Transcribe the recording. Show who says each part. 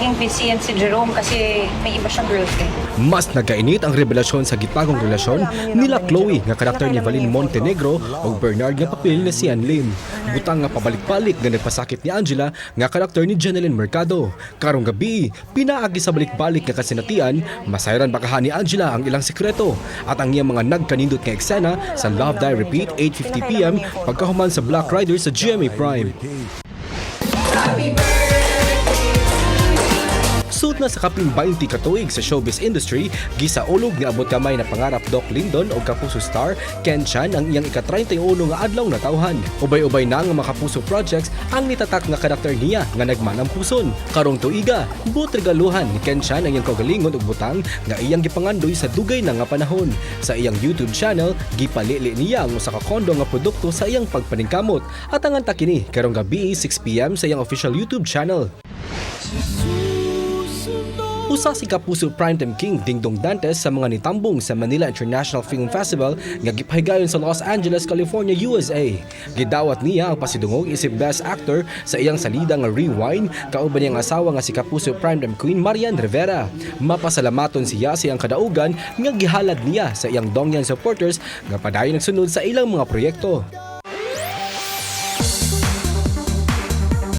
Speaker 1: naging busy yan si Jerome kasi may iba siyang girlfriend.
Speaker 2: Mas nagkainit ang revelasyon sa gitagong relasyon nila Chloe nga karakter ni Valin Montenegro o Bernard nga papel na si Ann Lim. Butang nga pabalik-balik nga nagpasakit ni Angela nga karakter ni Jeneline Mercado. Karong gabi, pinaagi sa balik-balik nga kasinatian, masayran bakahan ni Angela ang ilang sekreto at ang iyang mga nagkanindot nga eksena sa Love Die Repeat 8:50 PM pagkahuman sa Black Rider sa GMA Prime. Suot na sa kaping 20 katuig sa showbiz industry, gisaulog ni abot kamay na pangarap Doc Lindon o Kapuso star Ken Chan ang iyang ika-31 nga adlaw na tawhan. Ubay-ubay na nga mga Kapuso projects ang nitatak nga karakter niya nga nagmanang puson. Karong tuiga, buot regaluhan ni Ken Chan ang iyang kaugalingon ug butang nga iyang gipangandoy sa dugay na nga panahon. Sa iyang YouTube channel, gipalili niya ang usa ka kondo nga produkto sa iyang pagpaningkamot at ang anta kini karong gabi 6 PM sa iyang official YouTube channel. Usa si Kapuso Primetime King Dingdong Dantes sa mga nitambong sa Manila International Film Festival nga gipahigayon sa Los Angeles, California, USA. Gidawat niya ang pasidungog isip Best Actor sa iyang salida nga Rewind kauban niyang asawa nga si Kapuso Primetime Queen Marian Rivera. Mapasalamaton siya sa iyang kadaugan nga gihalad niya sa iyang Dongyan supporters nga padayon nagsunod sa ilang mga proyekto.